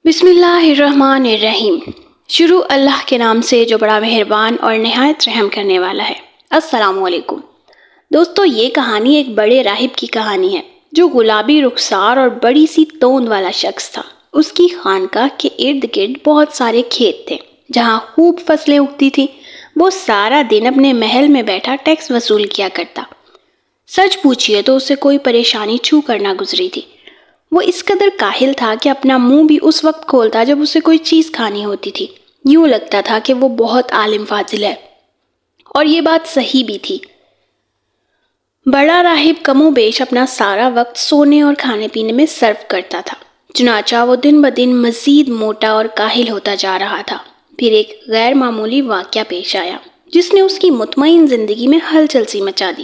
بسم اللہ الرحمن الرحیم۔ شروع اللہ کے نام سے جو بڑا مہربان اور نہایت رحم کرنے والا ہے۔ السلام علیکم دوستو، یہ کہانی ایک بڑے راہب کی کہانی ہے جو گلابی رخسار اور بڑی سی توند والا شخص تھا۔ اس کی خانقاہ کے ارد گرد بہت سارے کھیت تھے جہاں خوب فصلیں اگتی تھی۔ وہ سارا دن اپنے محل میں بیٹھا ٹیکس وصول کیا کرتا۔ سچ پوچھئے تو اسے کوئی پریشانی چھو کر نہ گزری تھی۔ وہ اس قدر کاہل تھا کہ اپنا منہ بھی اس وقت کھولتا جب اسے کوئی چیز کھانی ہوتی تھی۔ یوں لگتا تھا کہ وہ بہت عالم فاضل ہے، اور یہ بات صحیح بھی تھی۔ بڑا راہب کم و بیش اپنا سارا وقت سونے اور کھانے پینے میں صرف کرتا تھا، چنانچہ وہ دن بدن مزید موٹا اور کاہل ہوتا جا رہا تھا۔ پھر ایک غیر معمولی واقعہ پیش آیا جس نے اس کی مطمئن زندگی میں ہلچل سی مچا دی۔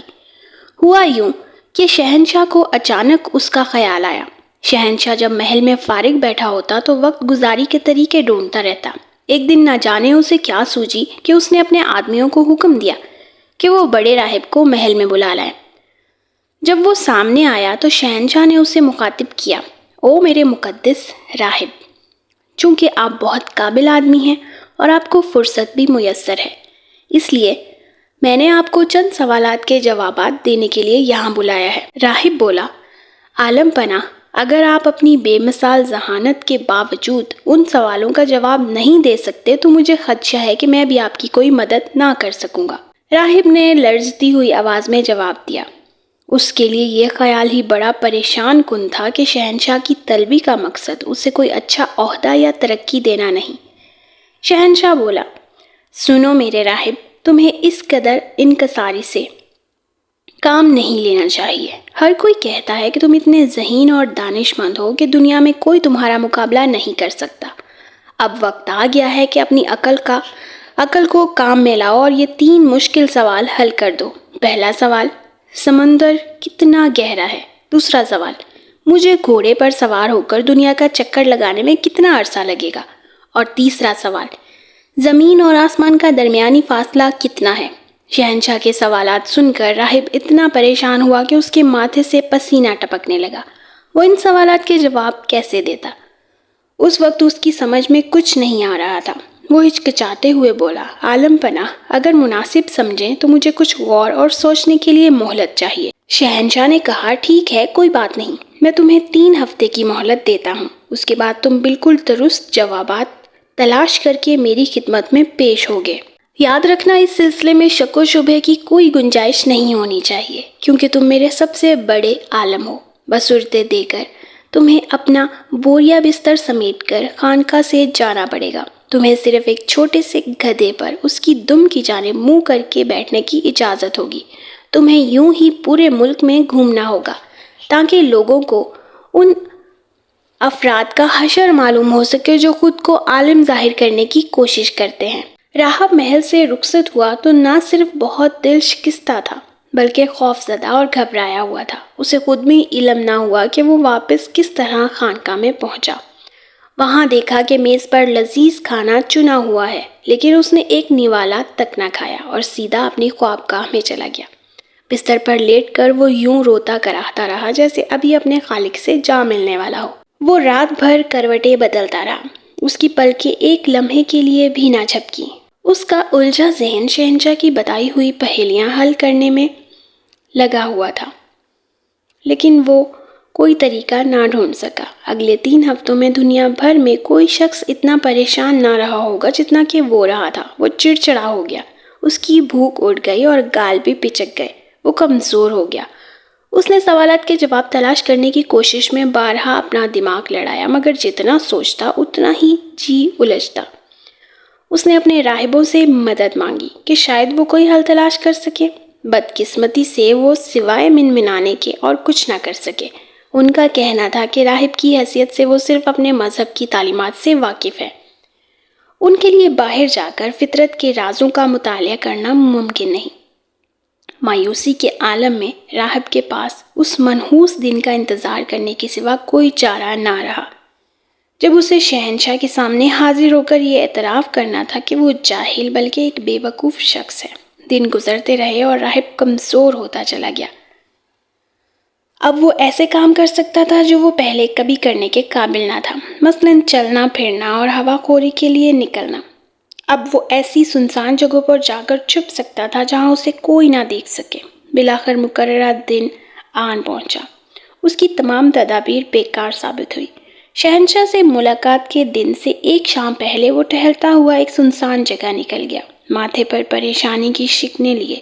ہوا یوں کہ شہنشاہ کو اچانک اس کا خیال آیا۔ شہنشاہ جب محل میں فارغ بیٹھا ہوتا تو وقت گزاری کے طریقے ڈھونڈتا رہتا۔ ایک دن نہ جانے اسے کیا سوجی کہ اس نے اپنے آدمیوں کو حکم دیا کہ وہ بڑے راہب کو محل میں بلا لائیں۔ جب وہ سامنے آیا تو شہنشاہ نے اسے مخاطب کیا، او میرے مقدس راہب، چونکہ آپ بہت قابل آدمی ہیں اور آپ کو فرصت بھی میسر ہے، اس لیے میں نے آپ کو چند سوالات کے جوابات دینے کے لیے یہاں بلایا ہے۔ راہب بولا، عالم پناہ، اگر آپ اپنی بے مثال ذہانت کے باوجود ان سوالوں کا جواب نہیں دے سکتے تو مجھے خدشہ ہے کہ میں بھی آپ کی کوئی مدد نہ کر سکوں گا۔ راہب نے لرزتی ہوئی آواز میں جواب دیا۔ اس کے لیے یہ خیال ہی بڑا پریشان کن تھا کہ شہنشاہ کی طلبی کا مقصد اسے کوئی اچھا عہدہ یا ترقی دینا نہیں۔ شہنشاہ بولا، سنو میرے راہب، تمہیں اس قدر انکساری سے کام نہیں لینا چاہیے۔ ہر کوئی کہتا ہے کہ تم اتنے ذہین اور دانش مند ہو کہ دنیا میں کوئی تمہارا مقابلہ نہیں کر سکتا۔ اب وقت آ گیا ہے کہ اپنی عقل کو کام میں لاؤ اور یہ 3 مشکل سوال حل کر دو۔ پہلا سوال، سمندر کتنا گہرا ہے؟ دوسرا سوال، مجھے گھوڑے پر سوار ہو کر دنیا کا چکر لگانے میں کتنا عرصہ لگے گا؟ اور تیسرا سوال، زمین اور آسمان کا درمیانی فاصلہ کتنا ہے؟ شہنشاہ کے سوالات سن کر راہب اتنا پریشان ہوا کہ اس کے ماتھے سے پسینہ ٹپکنے لگا۔ وہ ان سوالات کے جواب کیسے دیتا؟ اس وقت اس کی سمجھ میں کچھ نہیں آ رہا تھا۔ وہ ہچکچاتے ہوئے بولا، عالم پناہ، اگر مناسب سمجھیں تو مجھے کچھ غور اور سوچنے کے لیے مہلت چاہیے۔ شہنشاہ نے کہا، ٹھیک ہے، کوئی بات نہیں، میں تمہیں 3 ہفتے کی مہلت دیتا ہوں۔ اس کے بعد تم بالکل درست جوابات تلاش کر کے میری خدمت میں پیش ہوگے۔ یاد رکھنا، اس سلسلے میں شک و شبہ کی کوئی گنجائش نہیں ہونی چاہیے، کیونکہ تم میرے سب سے بڑے عالم ہو۔ بصورتِ دیگر تمہیں اپنا بوریا بستر سمیٹ کر خانقاہ سے جانا پڑے گا۔ تمہیں صرف ایک چھوٹے سے گدھے پر اس کی دم کی جانب منہ کر کے بیٹھنے کی اجازت ہوگی۔ تمہیں یوں ہی پورے ملک میں گھومنا ہوگا تاکہ لوگوں کو ان افراد کا حشر معلوم ہو سکے جو خود کو عالم ظاہر کرنے کی کوشش کرتے ہیں۔ راہب محل سے رخصت ہوا تو نہ صرف بہت دل شکستہ تھا بلکہ خوف زدہ اور گھبرایا ہوا تھا۔ اسے خود بھی علم نہ ہوا کہ وہ واپس کس طرح خانقاہ میں پہنچا۔ وہاں دیکھا کہ میز پر لذیذ کھانا چنا ہوا ہے، لیکن اس نے ایک نوالا تک نہ کھایا اور سیدھا اپنی خوابگاہ میں چلا گیا۔ بستر پر لیٹ کر وہ یوں روتا کراہتا رہا جیسے ابھی اپنے خالق سے جا ملنے والا ہو۔ وہ رات بھر کروٹیں بدلتا رہا، اس کی پلکیں ایک لمحے کے لیے بھی نہ جھپکیں۔ اس کا الجھا ذہن شہنشاہ کی بتائی ہوئی پہیلیاں حل کرنے میں لگا ہوا تھا، لیکن وہ کوئی طریقہ نہ ڈھونڈ سکا۔ اگلے 3 ہفتوں میں دنیا بھر میں کوئی شخص اتنا پریشان نہ رہا ہوگا جتنا کہ وہ رہا تھا۔ وہ چڑچڑا ہو گیا، اس کی بھوک اڑ گئی اور گال بھی پچک گئے۔ وہ کمزور ہو گیا۔ اس نے سوالات کے جواب تلاش کرنے کی کوشش میں بارہا اپنا دماغ لڑایا، مگر جتنا سوچتا اتنا ہی جی الجھتا۔ اس نے اپنے راہبوں سے مدد مانگی کہ شاید وہ کوئی حل تلاش کر سکے۔ بدقسمتی سے وہ سوائے منمنانے کے اور کچھ نہ کر سکے۔ ان کا کہنا تھا کہ راہب کی حیثیت سے وہ صرف اپنے مذہب کی تعلیمات سے واقف ہے۔ ان کے لیے باہر جا کر فطرت کے رازوں کا مطالعہ کرنا ممکن نہیں۔ مایوسی کے عالم میں راہب کے پاس اس منحوس دن کا انتظار کرنے کے سوا کوئی چارہ نہ رہا جب اسے شہنشاہ کے سامنے حاضر ہو کر یہ اعتراف کرنا تھا کہ وہ جاہل بلکہ ایک بے وقوف شخص ہے۔ دن گزرتے رہے اور راہب کمزور ہوتا چلا گیا۔ اب وہ ایسے کام کر سکتا تھا جو وہ پہلے کبھی کرنے کے قابل نہ تھا، مثلاً چلنا پھرنا اور ہوا خوری کے لیے نکلنا۔ اب وہ ایسی سنسان جگہوں پر جا کر چھپ سکتا تھا جہاں اسے کوئی نہ دیکھ سکے۔ بالآخر مقررہ دن آن پہنچا۔ اس کی تمام تدابیر بیکار ثابت ہوئی۔ شہنشاہ سے ملاقات کے دن سے ایک شام پہلے وہ ٹہلتا ہوا ایک سنسان جگہ نکل گیا۔ ماتھے پر پریشانی کی شکنیں لیے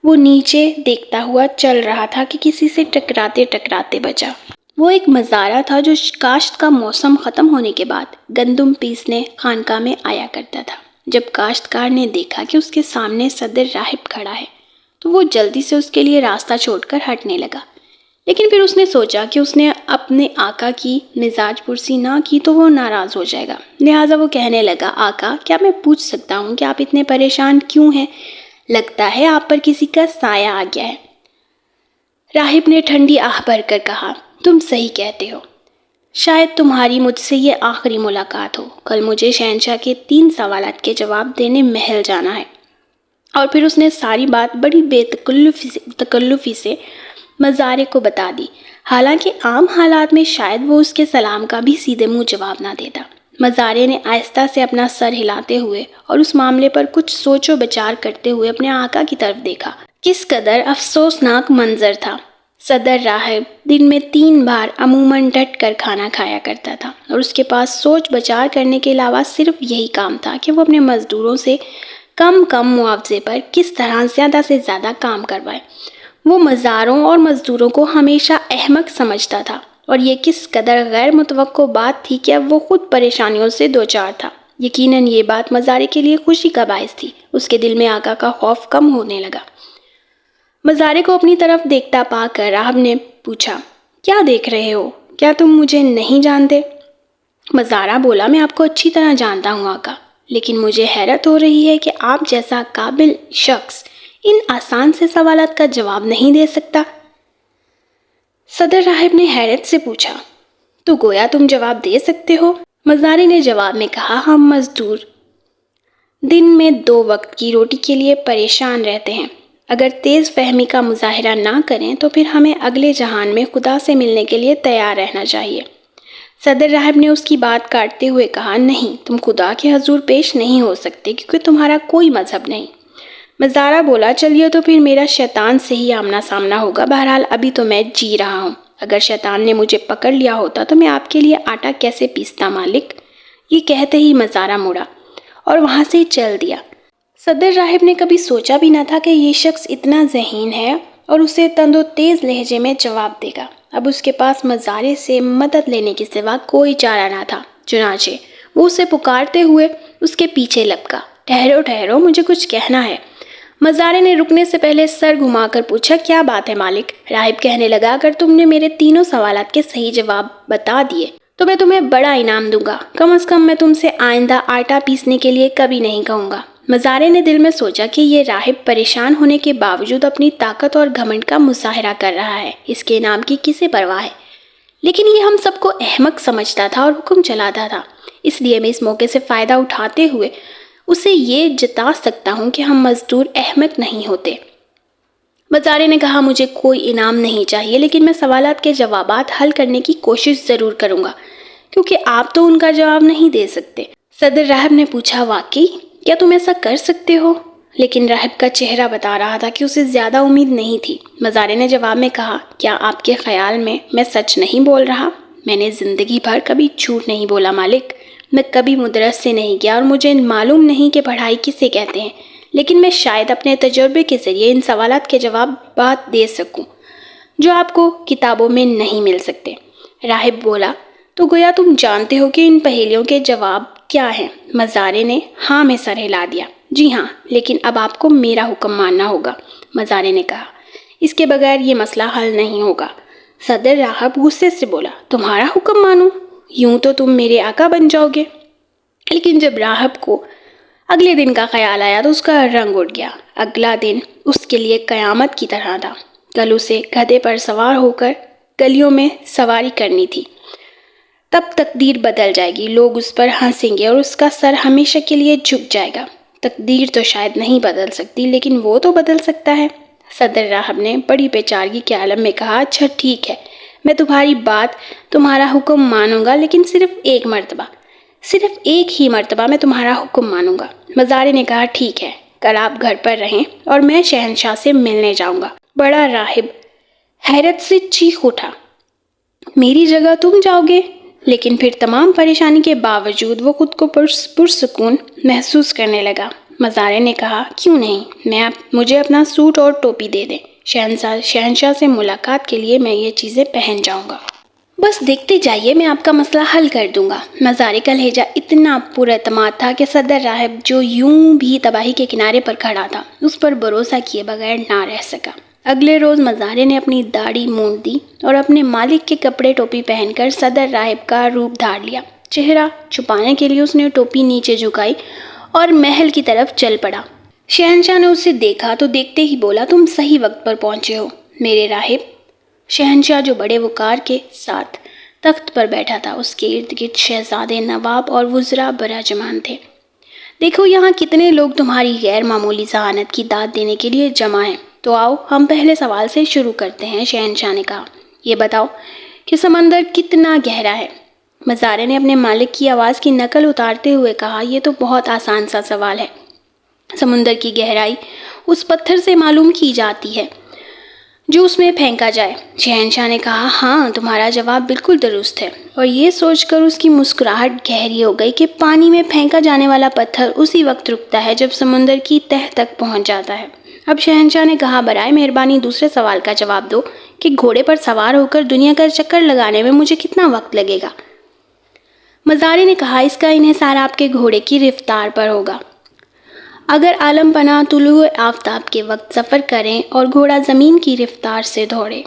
وہ نیچے دیکھتا ہوا چل رہا تھا کہ کسی سے ٹکراتے ٹکراتے بچا۔ وہ ایک مزارع تھا جو کاشت کا موسم ختم ہونے کے بعد گندم پیسنے خانقاہ میں آیا کرتا تھا۔ جب کاشتکار نے دیکھا کہ اس کے سامنے صدر راہب کھڑا ہے تو وہ جلدی سے اس کے لیے راستہ چھوڑ کر ہٹنے لگا، لیکن پھر اس نے سوچا کہ اس نے اپنے آقا کی مزاج پرسی نہ کی تو وہ ناراض ہو جائے گا، لہٰذا وہ کہنے لگا، آقا کیا میں پوچھ سکتا ہوں کہ آپ اتنے پریشان کیوں ہیں؟ لگتا ہے آپ پر کسی کا سایہ آ گیا ہے۔ راہب نے ٹھنڈی آہ بھر کر کہا، تم صحیح کہتے ہو، شاید تمہاری مجھ سے یہ آخری ملاقات ہو۔ کل مجھے شہنشاہ کے 3 سوالات کے جواب دینے محل جانا ہے۔ اور پھر اس نے ساری بات بڑی بے تکلفی سے مزارے کو بتا دی، حالانکہ عام حالات میں شاید وہ اس کے سلام کا بھی سیدھے منہ جواب نہ دیتا۔ مزارے نے آہستہ سے اپنا سر ہلاتے ہوئے اور اس معاملے پر کچھ سوچ و بچار کرتے ہوئے اپنے آقا کی طرف دیکھا۔ کس قدر افسوسناک منظر تھا! صدر راہب دن میں 3 بار عموماً ڈٹ کر کھانا کھایا کرتا تھا اور اس کے پاس سوچ بچار کرنے کے علاوہ صرف یہی کام تھا کہ وہ اپنے مزدوروں سے کم معاوضے پر کس طرح زیادہ سے زیادہ کام کروائے۔ وہ مزاروں اور مزدوروں کو ہمیشہ احمق سمجھتا تھا، اور یہ کس قدر غیر متوقع بات تھی کہ اب وہ خود پریشانیوں سے دوچار تھا۔ یقیناً یہ بات مزارے کے لیے خوشی کا باعث تھی۔ اس کے دل میں آقا کا خوف کم ہونے لگا۔ مزارے کو اپنی طرف دیکھتا پا کر راہب نے پوچھا، کیا دیکھ رہے ہو؟ کیا تم مجھے نہیں جانتے؟ مزارہ بولا، میں آپ کو اچھی طرح جانتا ہوں آقا، لیکن مجھے حیرت ہو رہی ہے کہ آپ جیسا قابل شخص ان آسان سے سوالات کا جواب نہیں دے سکتا۔ صدر راہب نے حیرت سے پوچھا، تو گویا تم جواب دے سکتے ہو؟ مزارے نے جواب میں کہا، ہم مزدور دن میں 2 وقت کی روٹی کے لیے پریشان رہتے ہیں۔ اگر تیز فہمی کا مظاہرہ نہ کریں تو پھر ہمیں اگلے جہان میں خدا سے ملنے کے لیے تیار رہنا چاہیے۔ صدر راہب نے اس کی بات کاٹتے ہوئے کہا، نہیں، تم خدا کے حضور پیش نہیں ہو سکتے کیونکہ تمہارا کوئی مذہب نہیں۔ مزارہ بولا، چلیے تو پھر میرا شیطان سے ہی آمنا سامنا ہوگا، بہرحال ابھی تو میں جی رہا ہوں، اگر شیطان نے مجھے پکڑ لیا ہوتا تو میں آپ کے لیے آٹا کیسے پیستا مالک۔ یہ کہتے ہی مزارہ مڑا اور وہاں سے چل دیا۔ صدر راہب نے کبھی سوچا بھی نہ تھا کہ یہ شخص اتنا ذہین ہے اور اسے تند و تیز لہجے میں جواب دے گا۔ اب اس کے پاس مزارے سے مدد لینے کے سوا کوئی چارہ نہ تھا، چنانچہ وہ اسے پکارتے ہوئے اس کے پیچھے لپکا۔ ٹھہرو ٹھہرو، مجھے کچھ کہنا ہے۔ مزارے نے رکنے سے پہلے سر گھما کر پوچھا، کیا بات ہے مالک؟ راہب کہنے لگا، اگر تم نے میرے 3 سوالات کے صحیح جواب بتا دیے تو میں تمہیں بڑا انعام دوں گا، کم از کم میں تم سے آئندہ آٹا پیسنے کے لیے کبھی نہیں کہوں گا۔ مزارے نے دل میں سوچا کہ یہ راہب پریشان ہونے کے باوجود اپنی طاقت اور گھمنڈ کا مظاہرہ کر رہا ہے، اس کے انعام کی کسے پرواہ ہے؟ لیکن یہ ہم سب کو احمق سمجھتا تھا اور حکم چلاتا تھا، اس لیے میں اس موقع سے فائدہ اٹھاتے ہوئے اسے یہ جتا سکتا ہوں کہ ہم مزدور احمق نہیں ہوتے۔ مزارے نے کہا، مجھے کوئی انعام نہیں چاہیے، لیکن میں سوالات کے جوابات حل کرنے کی کوشش ضرور کروں گا، کیونکہ آپ تو ان کا جواب نہیں دے سکتے۔ صدر راہب نے پوچھا، واقعی کیا تم ایسا کر سکتے ہو؟ لیکن راہب کا چہرہ بتا رہا تھا کہ اسے زیادہ امید نہیں تھی۔ مزارے نے جواب میں کہا، کیا آپ کے خیال میں سچ نہیں بول رہا؟ میں نے زندگی بھر کبھی جھوٹ نہیں بولا مالک، میں کبھی مدرس سے نہیں گیا اور مجھے معلوم نہیں کہ پڑھائی کسے کہتے ہیں، لیکن میں شاید اپنے تجربے کے ذریعے ان سوالات کے جوابات دے سکوں جو آپ کو کتابوں میں نہیں مل سکتے۔ راہب بولا، تو گویا تم جانتے ہو کہ ان پہیلیوں کے جواب کیا ہیں؟ مزارے نے ہاں میں سر ہلا دیا۔ جی ہاں، لیکن اب آپ کو میرا حکم ماننا ہوگا، مزارے نے کہا، اس کے بغیر یہ مسئلہ حل نہیں ہوگا۔ صدر راہب غصے سے بولا، تمہارا حکم مانوں؟ یوں تو تم میرے آقا بن جاؤ گے۔ لیکن جب راہب کو اگلے دن کا خیال آیا تو اس کا رنگ اڑ گیا۔ اگلا دن اس کے لیے قیامت کی طرح تھا۔ کل اسے گدھے پر سوار ہو کر گلیوں میں سواری کرنی تھی۔ تب تقدیر بدل جائے گی، لوگ اس پر ہنسیں گے اور اس کا سر ہمیشہ کے لیے جھک جائے گا۔ تقدیر تو شاید نہیں بدل سکتی، لیکن وہ تو بدل سکتا ہے۔ صدر راہب نے بڑی بیچارگی کے عالم میں کہا، اچھا ٹھیک ہے، میں تمہاری بات، تمہارا حکم مانوں گا، لیکن صرف ایک ہی مرتبہ میں تمہارا حکم مانوں گا۔ مزارے نے کہا ٹھیک ہے، کل آپ گھر پر رہیں اور میں شہنشاہ سے ملنے جاؤں گا۔ بڑا راہب حیرت سے چیخ اٹھا، میری جگہ تم جاؤ گے؟ لیکن پھر تمام پریشانی کے باوجود وہ خود کو پرسکون محسوس کرنے لگا۔ مزارے نے کہا کیوں نہیں، مجھے اپنا سوٹ اور ٹوپی دے دیں، شہنشاہ سے ملاقات کے لیے میں یہ چیزیں پہن جاؤں گا۔ بس دیکھتے جائیے، میں آپ کا مسئلہ حل کر دوں گا۔ مزارے کا لہجہ اتنا پر اعتماد تھا کہ صدر راہب جو یوں بھی تباہی کے کنارے پر کھڑا تھا اس پر بھروسہ کیے بغیر نہ رہ سکا۔ اگلے روز مزارے نے اپنی داڑھی مونڈ دی اور اپنے مالک کے کپڑے ٹوپی پہن کر صدر راہب کا روپ دھار لیا۔ چہرہ چھپانے کے لیے اس نے ٹوپی نیچے جھکائی اور محل کی طرف چل پڑا۔ شہنشاہ نے اسے دیکھا تو دیکھتے ہی بولا، تم صحیح وقت پر پہنچے ہو میرے راہب۔ شہنشاہ جو بڑے وقار کے ساتھ تخت پر بیٹھا تھا، اس کے ارد گرد شہزادے، نواب اور وزراء براجمان تھے۔ دیکھو یہاں کتنے لوگ تمہاری غیر معمولی ذہانت کی داد دینے کے لیے جمع ہیں۔ تو آؤ ہم پہلے سوال سے شروع کرتے ہیں، شہنشاہ نے کہا۔ یہ بتاؤ کہ سمندر کتنا گہرا ہے؟ مزارے نے اپنے مالک کی آواز کی نقل اتارتے ہوئے کہا، یہ تو بہت آسان سا سوال ہے۔ سمندر کی گہرائی اس پتھر سے معلوم کی جاتی ہے جو اس میں پھینکا جائے۔ شہنشاہ نے کہا، ہاں تمہارا جواب بالکل درست ہے۔ اور یہ سوچ کر اس کی مسکراہٹ گہری ہو گئی کہ پانی میں پھینکا جانے والا پتھر اسی وقت رکتا ہے جب سمندر کی تہہ تک پہنچ جاتا ہے۔ اب شہنشاہ نے کہا، برائے مہربانی دوسرے سوال کا جواب دو کہ گھوڑے پر سوار ہو کر دنیا کا چکر لگانے میں مجھے کتنا وقت لگے گا؟ مزارے نے کہا، اس کا انحصار آپ کے گھوڑے کی رفتار پر ہوگا۔ اگر عالم پناہ طلوع آفتاب کے وقت سفر کریں اور گھوڑا زمین کی رفتار سے دوڑے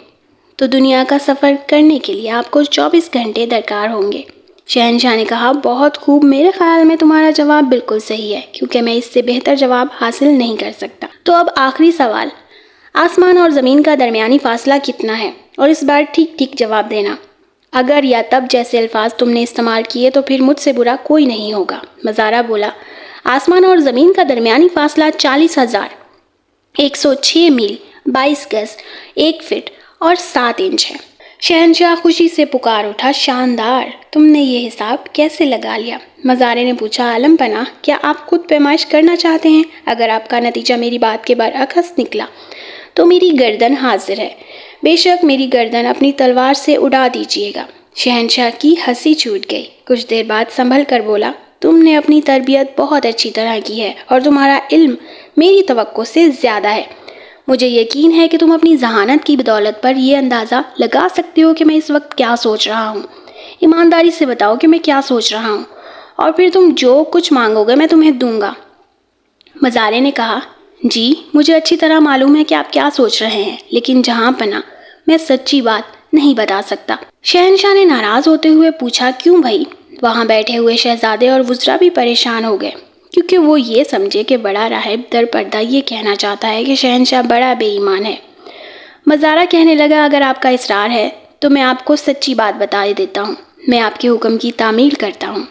تو دنیا کا سفر کرنے کے لیے آپ کو 24 گھنٹے درکار ہوں گے۔ شہنشاہ نے کہا، بہت خوب، میرے خیال میں تمہارا جواب بالکل صحیح ہے، کیونکہ میں اس سے بہتر جواب حاصل نہیں کر سکتا۔ تو اب آخری سوال، آسمان اور زمین کا درمیانی فاصلہ کتنا ہے؟ اور اس بار ٹھیک ٹھیک جواب دینا۔ اگر یا تب جیسے الفاظ تم نے استعمال کیے تو پھر مجھ سے برا کوئی نہیں ہوگا۔ مزارہ بولا، آسمان اور زمین کا درمیانی فاصلہ 40,106 میل 22 گز 1 فٹ اور 7 انچ ہے۔ شہنشاہ خوشی سے پکار اٹھا، شاندار، تم نے یہ حساب کیسے لگا لیا؟ مزارے نے پوچھا، عالم پناہ، کیا آپ خود پیمائش کرنا چاہتے ہیں؟ اگر آپ کا نتیجہ میری بات کے برعکس نکلا تو میری گردن حاضر ہے۔ بے شک میری گردن اپنی تلوار سے اڑا دیجیے گا۔ شہنشاہ کی ہنسی چھوٹ گئی۔ کچھ دیر بعد سنبھل کر بولا، تم نے اپنی تربیت بہت اچھی طرح کی ہے اور تمہارا علم میری توقع سے زیادہ ہے۔ مجھے یقین ہے کہ تم اپنی ذہانت کی بدولت پر یہ اندازہ لگا سکتے ہو کہ میں اس وقت کیا سوچ رہا ہوں۔ ایمانداری سے بتاؤ کہ میں کیا سوچ رہا ہوں، اور پھر تم جو کچھ مانگو گے میں تمہیں دوں گا۔ مزارے نے کہا، جی مجھے اچھی طرح معلوم ہے کہ آپ کیا سوچ رہے ہیں، لیکن جہاں پناہ میں سچی بات نہیں بتا سکتا۔ شہنشاہ نے ناراض ہوتے ہوئے پوچھا، کیوں بھائی؟ وہاں بیٹھے ہوئے شہزادے اور وزراء بھی پریشان ہو گئے، کیونکہ وہ یہ سمجھے کہ بڑا راہب در پردہ یہ کہنا چاہتا ہے کہ شہنشاہ بڑا بے ایمان ہے۔ مزارہ کہنے لگا، اگر آپ کا اصرار ہے تو میں آپ کو سچی بات بتا دیتا ہوں، میں آپ کے حکم کی تعمیل کرتا ہوں۔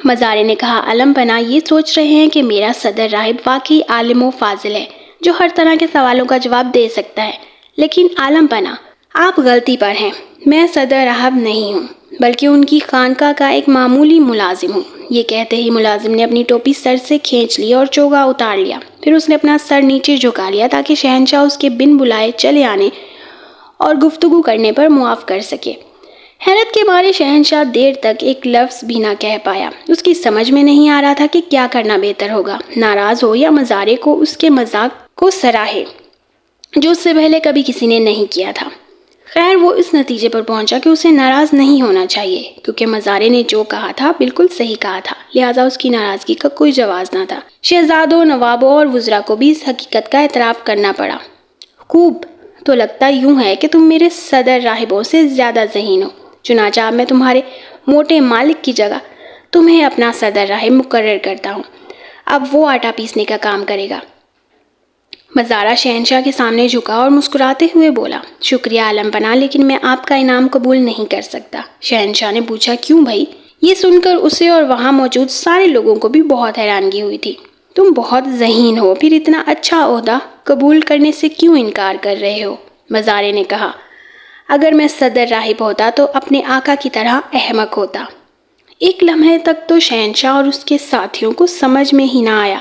مزارے نے کہا، علم پناہ یہ سوچ رہے ہیں کہ میرا صدر راہب واقعی عالم و فاضل ہے جو ہر طرح کے سوالوں کا جواب دے سکتا ہے، لیکن عالم پناہ آپ غلطی پر ہیں۔ میں صدر راہب نہیں ہوں بلکہ ان کی خانقاہ کا ایک معمولی ملازم ہوں۔ یہ کہتے ہی ملازم نے اپنی ٹوپی سر سے کھینچ لی اور چوگا اتار لیا۔ پھر اس نے اپنا سر نیچے جھکا لیا تاکہ شہنشاہ اس کے بن بلائے چلے آنے اور گفتگو کرنے پر معاف کر سکے۔ حیرت کے مارے شہنشاہ دیر تک ایک لفظ بھی نہ کہہ پایا۔ اس کی سمجھ میں نہیں آ رہا تھا کہ کیا کرنا بہتر ہوگا، ناراض ہو یا مزارے کو اس کے مذاق کو سراہے جو اس سے پہلے کبھی کسی نے نہیں کیا تھا۔ خیر وہ اس نتیجے پر پہنچا کہ اسے ناراض نہیں ہونا چاہیے، کیونکہ مزارے نے جو کہا تھا بالکل صحیح کہا تھا، لہٰذا اس کی ناراضگی کا کوئی جواز نہ تھا۔ شہزادوں، نوابوں اور وزراء کو بھی اس حقیقت کا اعتراف کرنا پڑا۔ خوب، تو لگتا یوں ہے کہ تم میرے صدر راہبوں سے زیادہ ذہین ہو، چنانچہ اب میں تمہارے موٹے مالک کی جگہ تمہیں اپنا صدر راہب مقرر کرتا ہوں۔ اب وہ آٹا پیسنے کا کام کرے گا۔ مزارہ شہنشاہ کے سامنے جھکا اور مسکراتے ہوئے بولا، شکریہ عالم پناہ، لیکن میں آپ کا انعام قبول نہیں کر سکتا۔ شہنشاہ نے پوچھا، کیوں بھائی؟ یہ سن کر اسے اور وہاں موجود سارے لوگوں کو بھی بہت حیرانگی ہوئی تھی۔ تم بہت ذہین ہو، پھر اتنا اچھا عہدہ قبول کرنے سے کیوں انکار کر رہے ہو؟ مزارے نے کہا، اگر میں صدر راہب ہوتا تو اپنے آقا کی طرح احمق ہوتا۔ ایک لمحے تک تو شہنشاہ اور اس کے ساتھیوں کو سمجھ میں ہی نہ آیا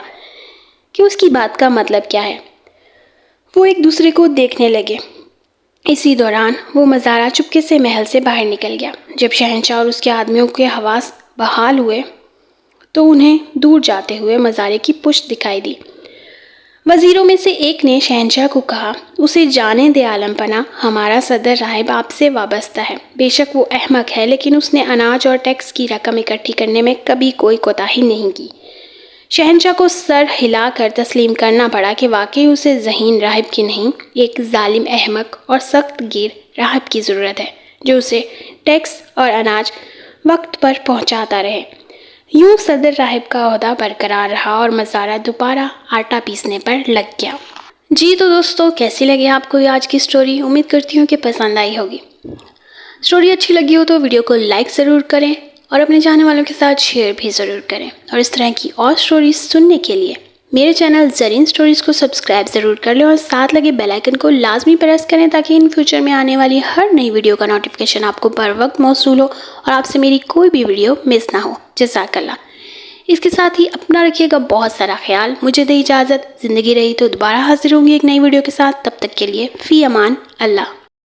کہ اس کی بات کا مطلب کیا ہے۔ وہ ایک دوسرے کو دیکھنے لگے۔ اسی دوران وہ مزارع چپکے سے محل سے باہر نکل گیا۔ جب شہنشاہ اور اس کے آدمیوں کے حواس بحال ہوئے تو انہیں دور جاتے ہوئے مزارے کی پشت دکھائی دی۔ وزیروں میں سے ایک نے شہنشاہ کو کہا، اسے جانے دے عالم پناہ، ہمارا صدر راہب آپ سے وابستہ ہے۔ بے شک وہ احمق ہے، لیکن اس نے اناج اور ٹیکس کی رقم اکٹھی کرنے میں کبھی کوئی کوتاہی نہیں کی۔ شہنشاہ کو سر ہلا کر تسلیم کرنا پڑا کہ واقعی اسے ذہین راہب کی نہیں، ایک ظالم احمق اور سخت گیر راہب کی ضرورت ہے، جو اسے ٹیکس اور اناج وقت پر پہنچاتا رہے۔ یوں صدر راہب کا عہدہ برقرار رہا اور مزارع دوبارہ آٹا پیسنے پر لگ گیا۔ جی تو دوستو، کیسی لگی آپ کو یہ آج کی سٹوری؟ امید کرتی ہوں کہ پسند آئی ہوگی۔ سٹوری اچھی لگی ہو تو ویڈیو کو لائک ضرور کریں اور اپنے جاننے والوں کے ساتھ شیئر بھی ضرور کریں، اور اس طرح کی اور سٹوریز سننے کے لیے میرے چینل زرین سٹوریز کو سبسکرائب ضرور کر لیں اور ساتھ لگے بیل آئیکن کو لازمی پریس کریں تاکہ ان فیوچر میں آنے والی ہر نئی ویڈیو کا نوٹیفیکیشن آپ کو بر وقت موصول ہو اور آپ سے میری کوئی بھی ویڈیو مس نہ ہو۔ جزاک اللہ۔ اس کے ساتھ ہی اپنا رکھیے گا بہت سارا خیال۔ مجھے دے اجازت، زندگی رہی تو دوبارہ حاضر ہوں گی ایک نئی ویڈیو کے ساتھ۔ تب تک کے لیے فی امان اللہ۔